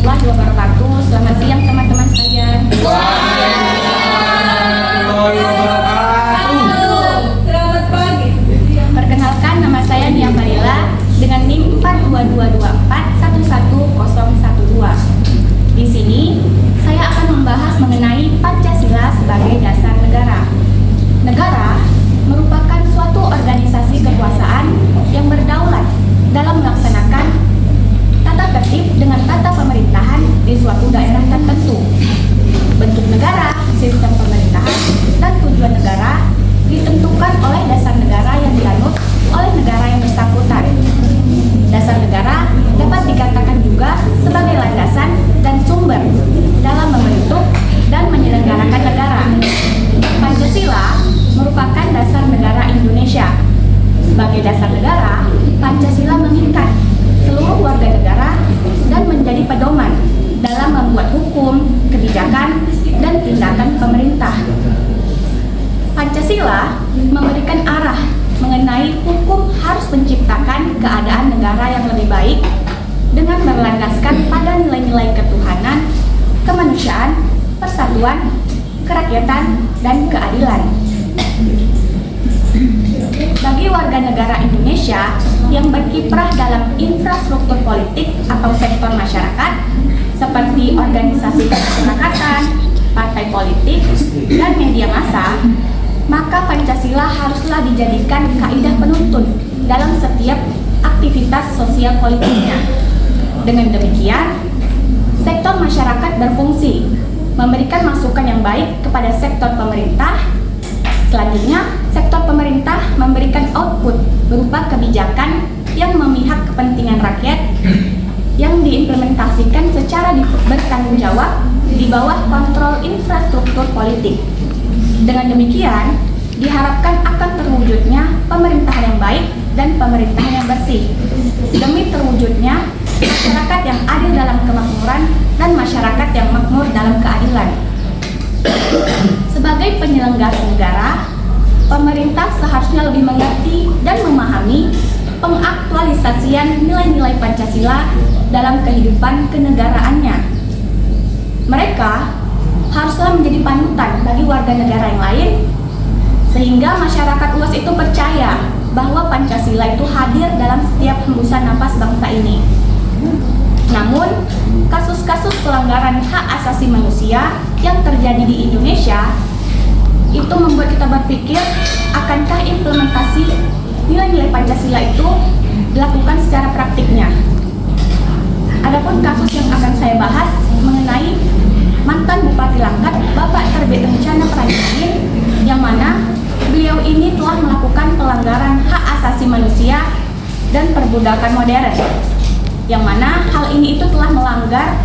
warahmatullahi wabarakatuh. Selamat siang teman-teman sekalian. Selamat pagi. Perkenalkan, nama saya Nia Farila dengan NIM 42224111012. Di sini saya akan membahas mengenai Pancasila sebagai dasar negara. Negara merupakan suatu organisasi kekuasaan yang berdaulat dalam melaksanakan tata tertib dengan tata pemerintahan di suatu daerah tertentu. Bentuk negara, sistem pemerintahan, dan tujuan negara ditentukan oleh dasar negara yang dianut oleh negara yang bersangkutan. Dasar negara dapat dikatakan juga sebagai landasan dan sumber dalam membentuk dan menyelenggarakan negara. Pancasila merupakan dasar negara Indonesia. Sebagai dasar negara, Pancasila mengikat seluruh warga negara dan menjadi pedoman dalam membuat hukum, kebijakan, dan tindakan pemerintah. Pancasila memberikan arah mengenai hukum harus menciptakan keadaan negara yang lebih baik dengan berlandaskan pada nilai-nilai ketuhanan, kemanusiaan, persatuan, kerakyatan, dan keadilan. Bagi warga negara Indonesia yang berkiprah dalam infrastruktur politik atau sektor masyarakat seperti organisasi kemasyarakatan, partai politik, dan media massa, maka Pancasila haruslah dijadikan kaidah penuntun dalam setiap aktivitas sosial politiknya. Dengan demikian, sektor masyarakat berfungsi memberikan masukan yang baik kepada sektor pemerintah. Selanjutnya, sektor pemerintah memberikan output berupa kebijakan yang memihak kepentingan rakyat yang diimplementasikan secara bertanggung jawab di bawah kontrol infrastruktur politik. Dengan demikian, diharapkan akan terwujudnya pemerintahan yang baik dan pemerintahan yang bersih, demi terwujudnya masyarakat yang adil dalam kemakmuran dan masyarakat yang makmur dalam keadilan. Sebagai penyelenggara negara, pemerintah seharusnya lebih mengerti dan memahami pengaktualisasian nilai-nilai Pancasila dalam kehidupan kenegaraannya. Mereka haruslah menjadi panutan bagi warga negara yang lain, sehingga masyarakat luas itu percaya bahwa Pancasila itu hadir dalam setiap hembusan nafas bangsa ini. Namun, kasus-kasus pelanggaran hak asasi manusia yang terjadi di Indonesia itu membuat kita berpikir, akankah implementasi nilai-nilai Pancasila itu dilakukan secara praktiknya. Adapun kasus yang akan saya bahas mengenai mantan Bupati Langkat, Bapak Terbit Rencana Pradipin, yang mana beliau ini telah melakukan pelanggaran hak asasi manusia dan perbudakan modern, yang mana hal ini itu telah melanggar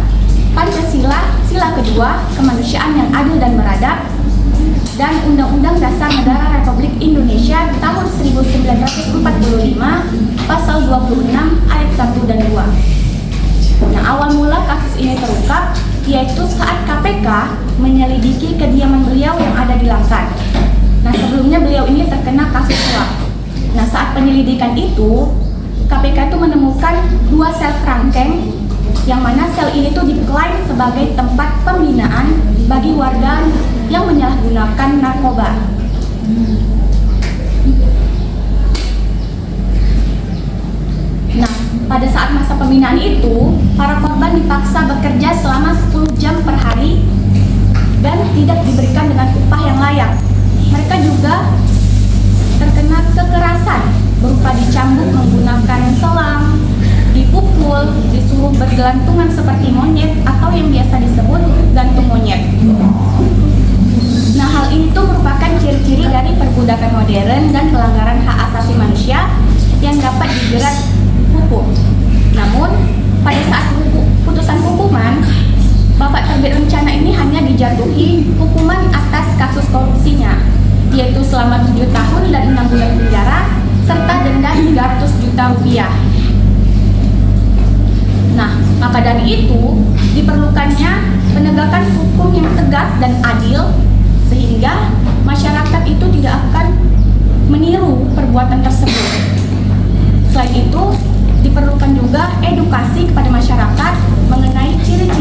Pancasila, sila kedua, kemanusiaan yang adil dan beradab, dan Undang-Undang Dasar Negara Republik Indonesia tahun 1945 pasal 26 ayat 1 dan 2. Nah, awal mula kasus ini terungkap yaitu saat KPK menyelidiki kediaman beliau yang ada di Langkat. Nah, sebelumnya beliau ini terkena kasus suap. Nah, saat penyelidikan itu KPK itu menemukan 2 sel kerangkeng, yang mana sel ini tuh diklaim sebagai tempat pembinaan bagi warga yang menyalahgunakan narkoba. Nah, pada saat masa pembinaan itu, para korban dipaksa bekerja selama 10 jam per hari dan tidak diberikan dengan upah yang layak. Mereka juga terkena kekerasan berupa dicambuk menggunakan selang, dipukul, disuruh bergelantungan seperti monyet atau yang biasa disebut gantung monyet. Nah, hal ini tuh merupakan ciri-ciri dari perbudakan modern dan pelanggaran hak asasi manusia yang dapat dijerat hukum. Namun, pada saat putusan hukuman, Bapak Terbit Rencana ini hanya dijatuhi hukuman atas kasus korupsinya, yaitu selama 7 tahun dan 6 bulan penjara serta denda 300 juta rupiah. Nah, maka dari itu diperlukannya penegakan hukum yang tegas dan adil, sehingga masyarakat itu tidak akan meniru perbuatan tersebut. Selain itu, diperlukan juga edukasi kepada masyarakat mengenai ciri-ciri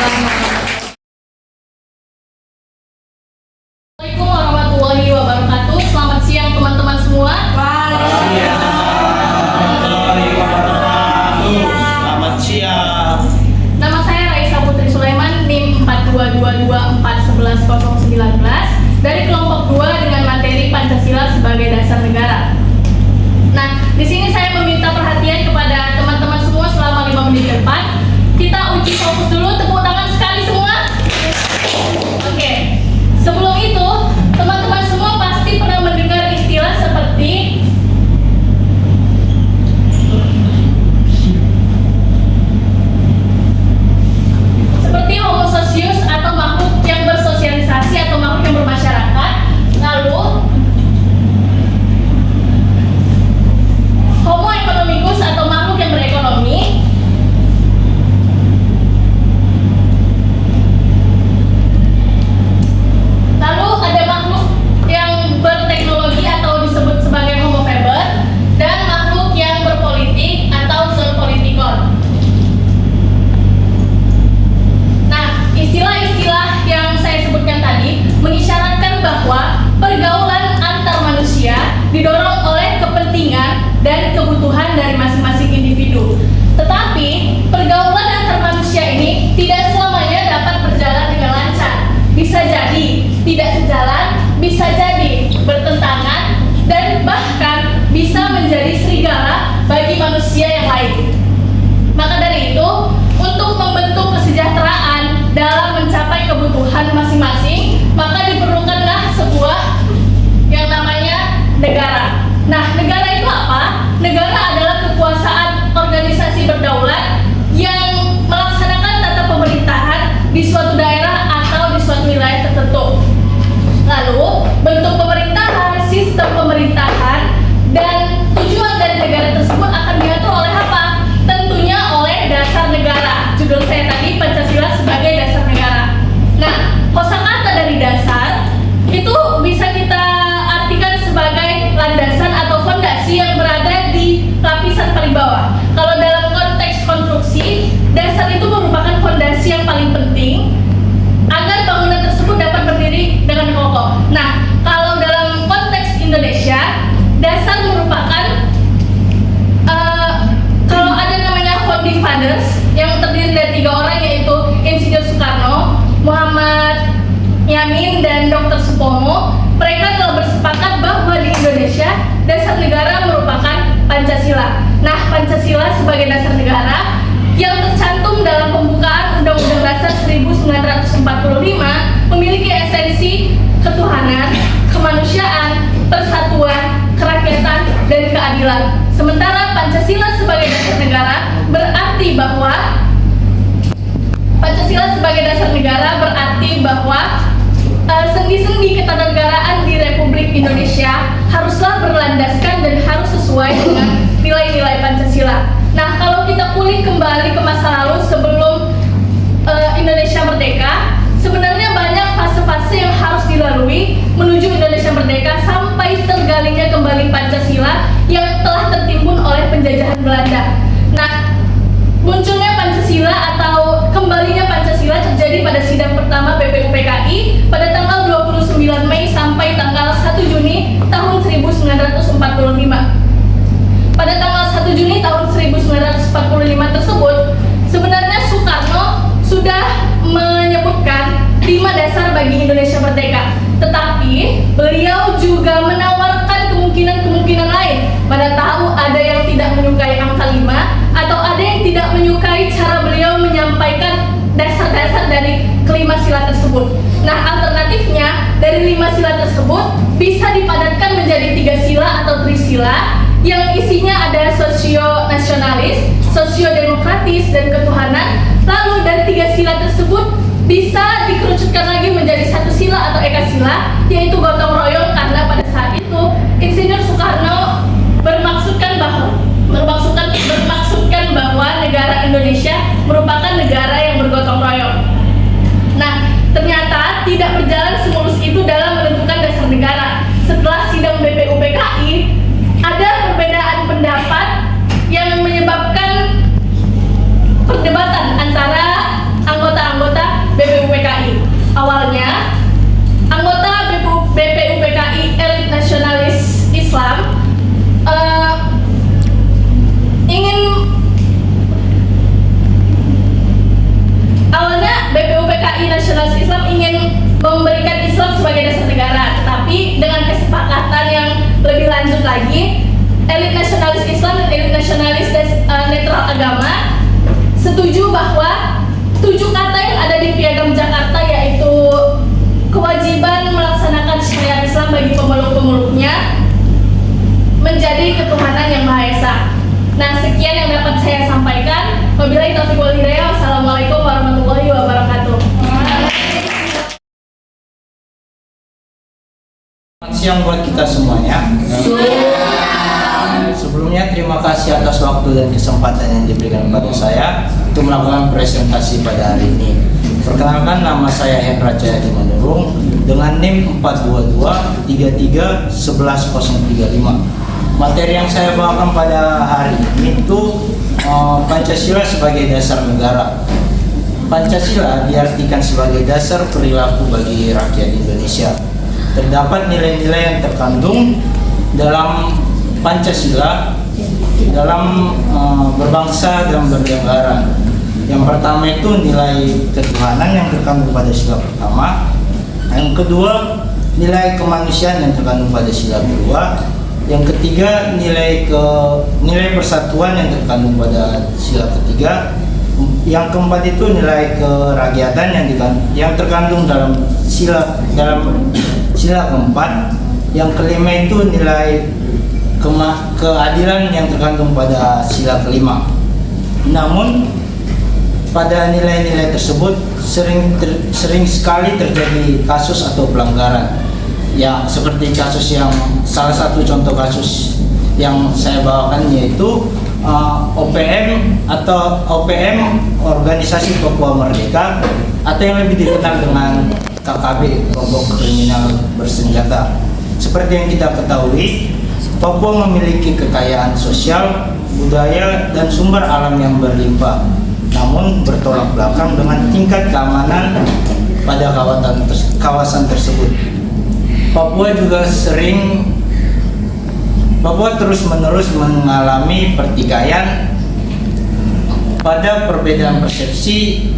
Assalamualaikum warahmatullahi wabarakatuh. Selamat siang teman-teman semua. Selamat siang. Nama saya Raisa Putri Sulaiman, NIM 42224110019 dari kelompok 2 dengan materi Pancasila sebagai dasar negara. Nah, di sini saya meminta perhatian kepada teman-teman semua selama 5 menit ke depan. Kita uji fokus dulu, tepuk tangan sekali semua. Oke. Sebelum itu, teman-teman semua pasti pernah mendengar istilah seperti homo socius atau makhluk yang bersosialisasi atau makhluk yang bermasyarakat. Lalu homo economicus atau makhluk yang berekonomi. Lalu ada makhluk yang berteknologi atau disebut sebagai homo faber, dan makhluk yang berpolitik atau zopolitikon. Nah, istilah-istilah yang saya sebutkan tadi mengisyaratkan bahwa pergaulan antar manusia didorong oleh kepentingan dan kebutuhan dari masing-masing individu. Tetapi, pergaulan antar manusia ini tidak selamanya dapat berjalan dengan lancar. Bisa jadi tidak sejalan, bisa jadi bertentangan, dan bahkan bisa menjadi serigala bagi manusia yang lain. Maka dari itu, untuk membentuk kesejahteraan dalam mencapai kebutuhan masing-masing, maka diperlukanlah sebuah yang namanya negara. Nah, negara itu apa? Negara adalah kekuasaan organisasi berdaulat yang melaksanakan tata pemerintahan di suatu daerah atau di suatu wilayah tertentu. Lalu, bentuk pemerintahan, sistem pemerintahan, dan tujuan dari negara tersebut akan diatur oleh apa? Tentunya oleh dasar negara. Judul saya tadi Pancasila sebagai dasar negara. Nah, kosakata dari dasar itu bisa kita artikan sebagai landasan atau fondasi yang berada di lapisan paling bawah. Kalau dalam konteks konstruksi, dasar itu merupakan fondasi yang paling penting agar bangunan tersebut dapat berdiri dengan kokoh. Nah, kalau dalam konteks Indonesia, dasar merupakan kalau ada namanya founding fathers yang terdiri dari 3 orang, yaitu Insinyur Soekarno, Muhammad Yamin, dan Dr. Supomo. Mereka telah bersepakat bahwa di Indonesia dasar negara merupakan Pancasila. Nah, Pancasila sebagai dasar negara yang tercantum dalam pembukaan Undang-Undang Dasar 1945 memiliki esensi ketuhanan, kemanusiaan, persatuan, kerakyatan, dan keadilan. Sementara Pancasila sebagai dasar negara berarti bahwa sendi-sendi ketatanegaraan di Republik Indonesia haruslah berlandaskan dan harus sesuai dengan nilai-nilai Pancasila. Nah, kalau kita kulik kembali ke masa lalu sebelum Indonesia merdeka, sebenarnya banyak fase-fase yang harus dilalui menuju Indonesia merdeka sampai tergalinya kembali Pancasila yang telah tertimbun oleh penjajahan Belanda. Nah, munculnya Pancasila atau kembalinya Pancasila terjadi pada sidang pertama BPUPKI pada tanggal 29 Mei sampai tanggal 1 Juni tahun 1945. Pada tanggal 1 Juni tahun 1945 tersebut, sebenarnya Soekarno sudah menyebutkan 5 dasar bagi Indonesia merdeka. Tetapi beliau juga menawarkan kemungkinan-kemungkinan lain. Mana tahu ada yang tidak menyukai angka 5 atau ada yang tidak menyukai cara beliau menyampaikan dasar-dasar dari kelima sila tersebut. Nah, alternatifnya dari 5 sila tersebut bisa dipadatkan menjadi 3 sila atau trisila yang isinya ada sosio-nasionalis, sosio-demokratis, dan ketuhanan. Lalu dari 3 sila tersebut bisa dikerucutkan lagi menjadi 1 sila atau eka sila, yaitu gotong royong, karena pada saat itu Insinyur Soekarno bermaksudkan bahwa negara Indonesia merupakan negara yang bergotong royong. Nah, ternyata tidak berjalan semulus itu dalam menentukan dasar negara. Setelah sidang BPUPKI, ada perbedaan pendapat yang menyebabkan perdebatan antara anggota-anggota setuju bahwa 7 kata yang ada di Piagam Jakarta, yaitu kewajiban melaksanakan syariat Islam bagi pemeluk-pemeluknya, menjadi ketuhanan yang Maha Esa. Nah, sekian yang dapat saya sampaikan. Wabillahi taufiq wal hidayah. Wassalamualaikum warahmatullahi wabarakatuh. Selamat siang buat kita semuanya. Sebelumnya terima kasih atas waktu dan kesempatan yang diberikan kepada saya untuk melakukan presentasi pada hari ini. Perkenalkan, nama saya Hendra Jayadi Manurung dengan NIM 422331135. Materi yang saya bawakan pada hari ini itu Pancasila sebagai dasar negara. Pancasila diartikan sebagai dasar perilaku bagi rakyat Indonesia. Terdapat nilai-nilai yang terkandung dalam Pancasila dalam berbangsa dan bernegara. Yang pertama itu nilai ketuhanan yang terkandung pada sila pertama. Yang kedua, nilai kemanusiaan yang terkandung pada sila kedua. Yang ketiga, nilai persatuan yang terkandung pada sila ketiga. Yang keempat itu nilai kerakyatan yang terkandung dalam sila keempat. Yang kelima itu nilai keadilan yang terkandung pada sila kelima. Namun pada nilai-nilai tersebut sering sekali terjadi kasus atau pelanggaran. Ya, seperti kasus yang salah satu contoh kasus yang saya bawakan yaitu OPM Organisasi Papua Merdeka, atau yang lebih dikenal dengan KKB, kelompok kriminal bersenjata. Seperti yang kita ketahui, Papua memiliki kekayaan sosial, budaya, dan sumber alam yang berlimpah, namun bertolak belakang dengan tingkat keamanan pada kawasan tersebut. Papua terus-menerus mengalami pertikaian pada perbedaan persepsi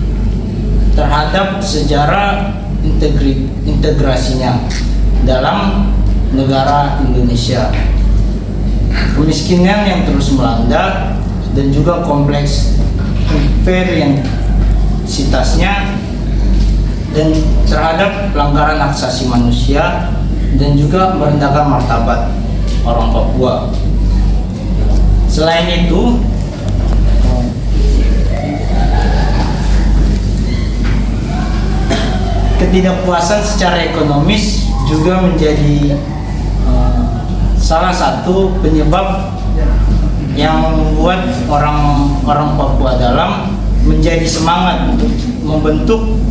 terhadap sejarah integrasinya dalam negara Indonesia. Kemiskinan yang terus melanda dan juga kompleks inferioritasnya dan terhadap pelanggaran hak asasi manusia dan juga merendahkan martabat orang Papua. Selain itu, ketidakpuasan secara ekonomis juga menjadi salah satu penyebab yang membuat orang Papua dalam menjadi semangat untuk membentuk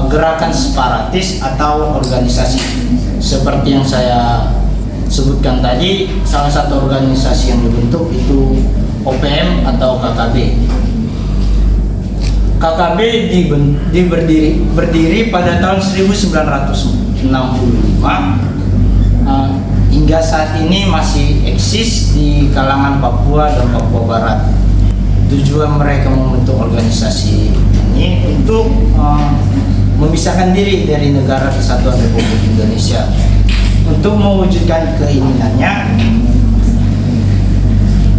gerakan separatis atau organisasi. Seperti yang saya sebutkan tadi, salah satu organisasi yang dibentuk itu OPM atau KKB. KKB berdiri pada tahun 1965. Hingga saat ini masih eksis di kalangan Papua dan Papua Barat. Tujuan mereka membentuk organisasi ini untuk memisahkan diri dari Negara Kesatuan Republik Indonesia. Untuk mewujudkan keinginannya,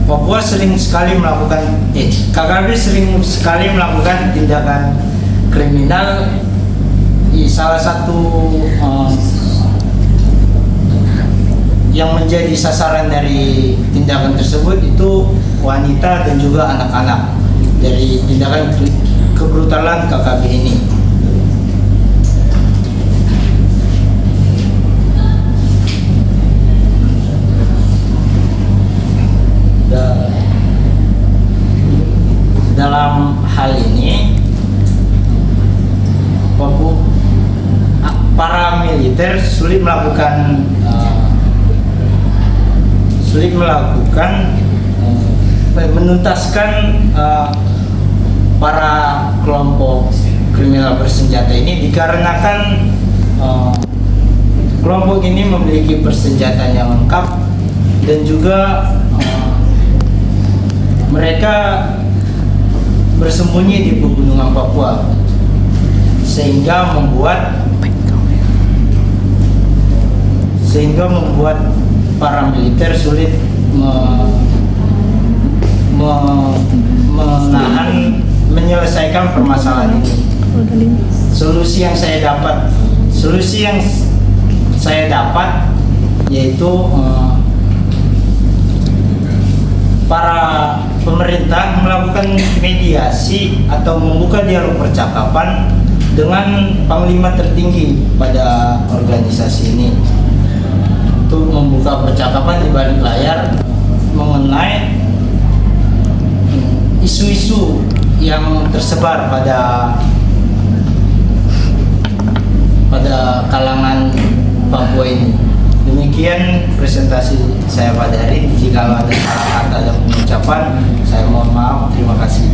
KKB sering sekali melakukan tindakan kriminal. Salah satu yang menjadi sasaran dari tindakan tersebut itu wanita dan juga anak-anak dari tindakan kebrutalan KKB ini. Dalam hal ini, para militer sulit menuntaskan para kelompok kriminal bersenjata ini dikarenakan kelompok ini memiliki persenjataan yang lengkap dan juga mereka bersembunyi di pegunungan Papua, sehingga membuat para militer sulit menahan menyelesaikan permasalahan ini. Solusi yang saya dapat yaitu para pemerintah melakukan mediasi atau membuka dialog percakapan dengan panglima tertinggi pada organisasi ini untuk membuka percakapan di balik layar mengenai isu-isu yang tersebar pada kalangan Papua ini. Demikian presentasi saya pada hari ini. Jika ada salah kata dan pengucapan, saya mohon maaf. Terima kasih.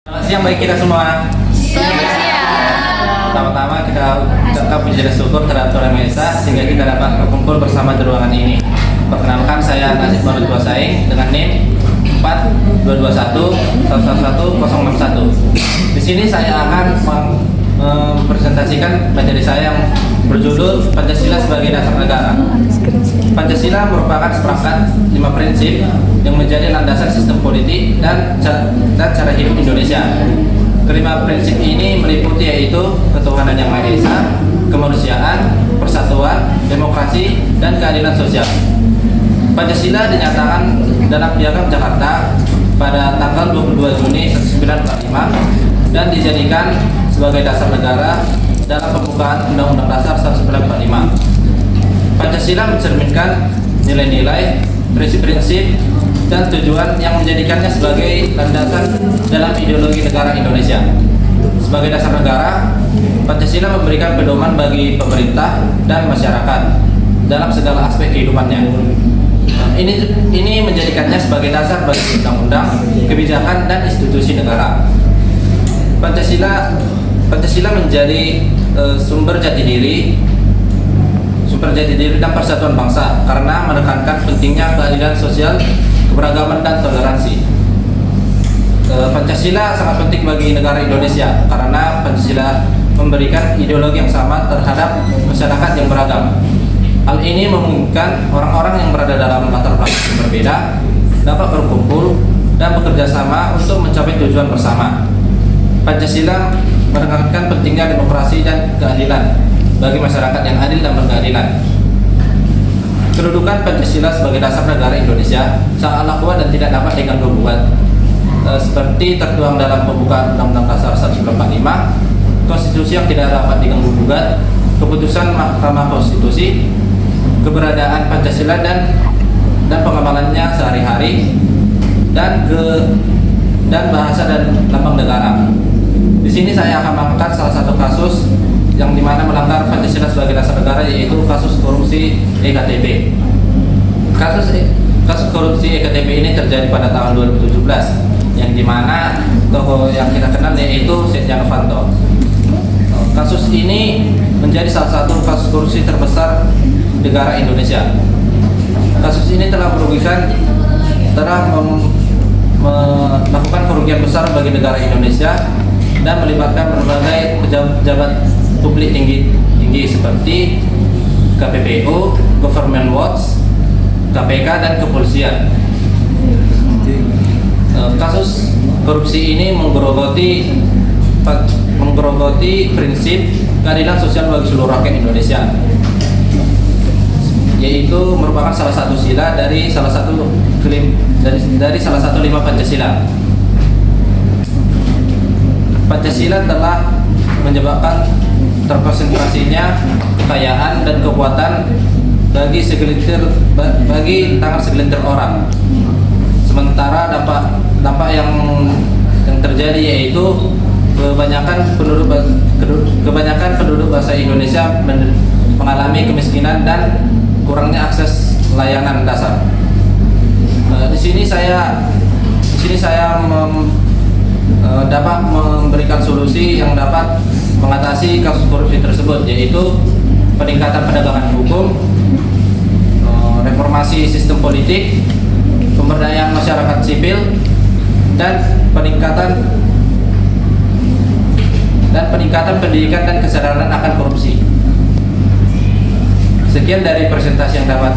Selamat siang bagi kita semua. Pertama-tama kita ucapkan puji dan syukur terhadap Tuhan Yang Maha Esa sehingga kita dapat berkumpul bersama di ruangan ini. Perkenalkan, saya Nasib Baru Saing dengan NIM 42211111061. Di sini saya akan mempresentasikan materi saya yang berjudul Pancasila sebagai Dasar Negara. Pancasila merupakan seperangkat 5 prinsip yang menjadi landasan sistem politik dan cara hidup Indonesia. Kelima prinsip ini meliputi yaitu ketuhanan yang Maha Esa, kemanusiaan, persatuan, demokrasi, dan keadilan sosial. Pancasila dinyatakan dalam Piagam Jakarta pada tanggal 22 Juni 1945 dan dijadikan sebagai dasar negara dalam pembukaan Undang-Undang Dasar 1945. Pancasila mencerminkan nilai-nilai, prinsip-prinsip, dan tujuan yang menjadikannya sebagai landasan dalam ideologi negara Indonesia. Sebagai dasar negara, Pancasila memberikan pedoman bagi pemerintah dan masyarakat dalam segala aspek kehidupannya. Ini menjadikannya sebagai dasar bagi undang-undang, kebijakan, dan institusi negara. Pancasila menjadi sumber jati diri dan persatuan bangsa karena menekankan pentingnya keadilan sosial, keberagaman, dan toleransi. Pancasila sangat penting bagi negara Indonesia karena Pancasila memberikan ideologi yang sama terhadap masyarakat yang beragam. Hal ini memungkinkan orang-orang yang berada dalam latar belakang yang berbeda dapat berkumpul dan bekerja sama untuk mencapai tujuan bersama. Pancasila menekankan pentingnya demokrasi dan keadilan bagi masyarakat yang adil dan berkeadilan. Kedudukan Pancasila sebagai dasar negara Indonesia sangatlah kuat dan tidak dapat diganggu gugat. Seperti tertuang dalam pembukaan Undang-Undang Dasar 1945, konstitusi yang tidak dapat diganggu gugat, keputusan Mahkamah Konstitusi, keberadaan Pancasila dan pengamalannya sehari-hari, dan bahasa dan lambang negara. Di sini saya akan mengangkat salah satu kasus yang dimana melanggar Pancasila sebagai dasar negara, yaitu kasus korupsi EKTP. Kasus korupsi EKTP ini terjadi pada tahun 2017, yang dimana tokoh yang kita kenal yaitu Setia Novanto. Kasus ini menjadi salah satu kasus korupsi terbesar negara Indonesia. Kasus ini telah melakukan kerugian besar bagi negara Indonesia dan melibatkan berbagai pejabat publik tinggi seperti KPPU, Government Watch, KPK, dan kepolisian. Kasus korupsi ini menggerogoti prinsip keadilan sosial bagi seluruh rakyat Indonesia, yaitu merupakan salah satu sila dari salah satu 5 Pancasila. Pancasila telah menyebabkan terkonsentrasinya kekayaan dan kekuatan bagi tangan segelintir orang. Sementara dampak yang terjadi yaitu kebanyakan penduduk bangsa Indonesia mengalami kemiskinan dan kurangnya akses layanan dasar. Di sini saya dapat memberikan solusi yang dapat mengatasi kasus korupsi tersebut, yaitu peningkatan penegakan hukum, reformasi sistem politik, pemberdayaan masyarakat sipil, dan peningkatan pendidikan dan kesadaran akan korupsi. Sekian dari presentasi yang dapat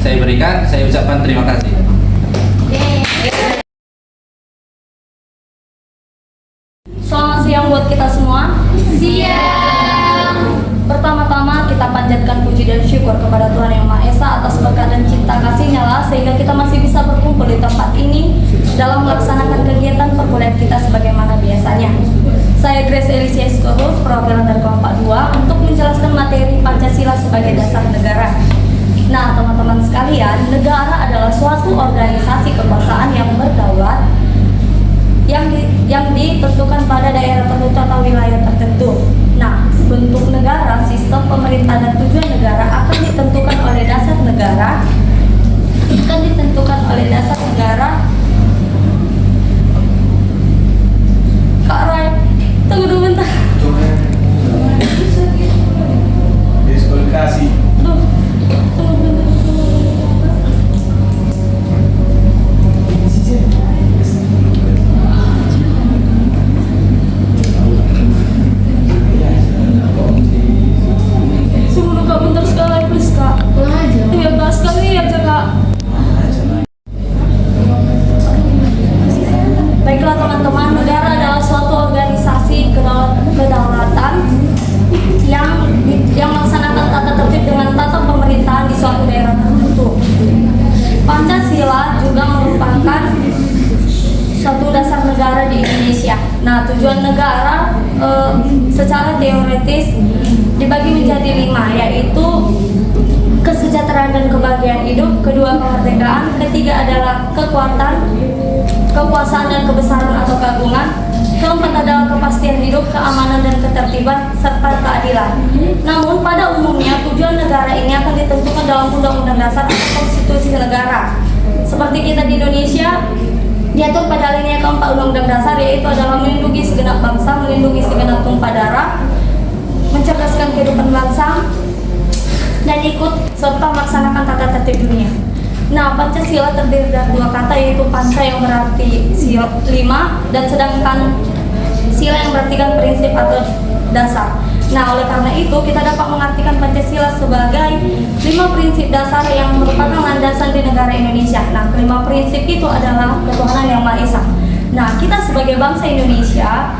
saya berikan. Saya ucapkan terima kasih. Selamat siang buat kita semua. Siang. Pertama-tama kita panjatkan puji dan syukur kepada Tuhan Yang Maha Esa atas berkat dan cinta kasih-Nya lah sehingga kita masih bisa berkumpul di tempat ini dalam melaksanakan kegiatan perkuliahan kita sebagaimana biasanya. Saya Grace Elisia Escorus, perwakilan dari kelompok 2 untuk menjelaskan materi Pancasila sebagai dasar negara. Nah, teman-teman sekalian, negara adalah suatu organisasi kekuasaan yang berdaulat yang ditentukan pada daerah tertentu atau wilayah tertentu. Nah, bentuk negara, sistem pemerintah dan tujuan negara akan ditentukan oleh dasar negara. Kak Roy, tunggu dulu bentar. Diskualifikasi. Aduh, tunggu bentar. Tunggu Kak, bentar sekali please Kak. Iya Kak, sekali aja Kak. Baiklah teman-teman, negara adalah suatu organisasi kedaulatan yang melaksanakan tata tertib dengan tata pemerintahan di suatu daerah tertentu. Pancasila juga merupakan satu dasar negara di Indonesia. Nah, tujuan negara secara teoritis dibagi menjadi 5, yaitu kesejahteraan dan kebahagiaan hidup, kedua kemerdekaan, ketiga adalah kekuasaan dan kebesaran atau keagungan, keempat adalah kepastian hidup, keamanan dan ketertiban, serta keadilan. Namun pada umumnya tujuan negara ini akan ditentukan dalam Undang-Undang Dasar atau Konstitusi Negara. Seperti kita di Indonesia, diatur pada alinea keempat Undang-Undang Dasar, yaitu adalah melindungi segenap bangsa, melindungi segenap tumpah darah, mencerdaskan kehidupan bangsa, dan ikut serta melaksanakan tata tertib dunia. Nah, Pancasila terdiri dari 2 kata, yaitu panca yang berarti 5 dan sedangkan sila yang berartikan prinsip atau dasar. Nah, oleh karena itu kita dapat mengartikan Pancasila sebagai 5 prinsip dasar yang merupakan landasan di negara Indonesia. Nah, kelima prinsip itu adalah ketuhanan yang Maha Esa. Nah, kita sebagai bangsa Indonesia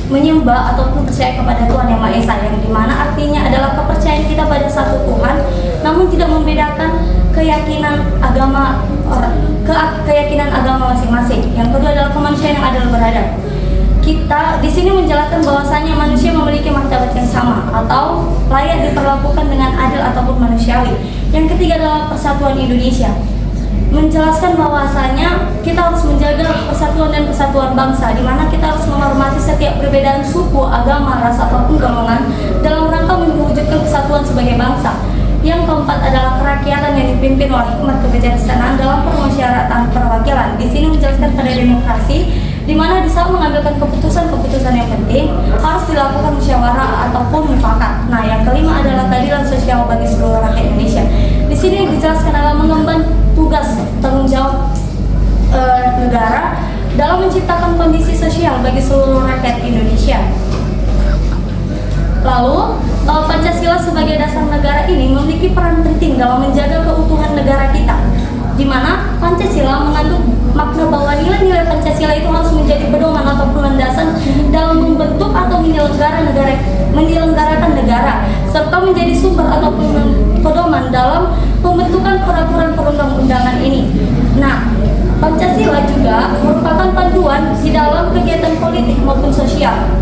menyembah ataupun percaya kepada Tuhan Yang Maha Esa, yang dimana artinya adalah kepercayaan kita pada satu Tuhan, namun tidak membedakan keyakinan agama masing-masing. Yang kedua adalah kemanusiaan yang adil beradab. Kita di sini menjelaskan bahwasanya manusia memiliki martabat yang sama atau layak diperlakukan dengan adil ataupun manusiawi. Yang ketiga adalah persatuan Indonesia, menjelaskan bahwasanya kita harus menjaga persatuan dan kesatuan bangsa, di mana kita harus menghormati setiap perbedaan suku, agama, ras ataupun golongan dalam rangka mewujudkan kesatuan sebagai bangsa. Yang keempat adalah kerakyatan yang dipimpin oleh hikmat kebijaksanaan dalam permusyawaratan perwakilan. Di sini menjelaskan pada demokrasi, di mana di saat mengambilkan keputusan-keputusan yang penting harus dilakukan musyawarah ataupun mufakat. Nah, yang kelima adalah keadilan sosial bagi seluruh rakyat Indonesia. Di sini dijelaskan adalah mengemban tugas tanggung jawab negara dalam menciptakan kondisi sosial bagi seluruh rakyat Indonesia. Lalu, Pancasila sebagai dasar negara ini memiliki peran penting dalam menjaga keutuhan negara kita, di mana Pancasila mengandung makna bahwa nilai-nilai Pancasila itu harus menjadi pedoman ataupun landasan dalam membentuk atau menyelenggarakan negara, serta menjadi sumber ataupun pedoman dalam pembentukan peraturan perundang-undangan ini. Nah, Pancasila juga merupakan panduan di dalam kegiatan politik maupun sosial.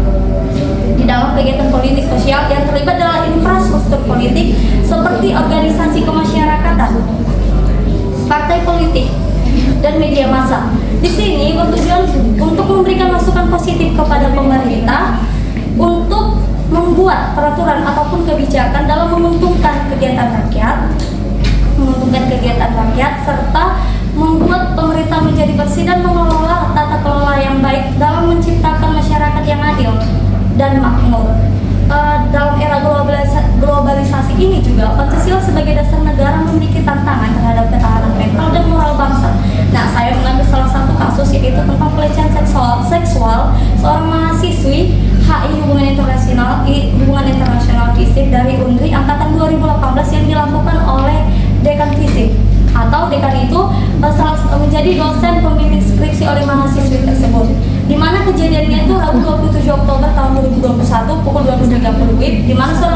Di dalam kegiatan politik sosial yang terlibat dalam infrastruktur politik seperti organisasi kemasyarakatan, partai politik, dan media massa. Di sini bertujuan untuk memberikan masukan positif kepada pemerintah untuk membuat peraturan ataupun kebijakan dalam menguntungkan kegiatan rakyat, serta membuat pemerintah menjadi bersih dan mengelola tata kelola yang baik dalam menciptakan masyarakat yang adil dan makmur. Dalam era globalisasi ini juga, Pancasila sebagai dasar negara memiliki tantangan terhadap ketahanan mental dan moral bangsa. Nah, saya mengambil salah satu kasus, yaitu tentang pelecehan seksual seorang mahasiswi HI Hubungan Internasional Fisik dari UNRI angkatan 2018 yang dilakukan oleh dekan fisik, atau dekan itu menjadi dosen oleh mahasiswi tersebut. Di mana kejadiannya itu Rabu 27 Oktober tahun 2021 pukul 20.30 WIB, di mana seorang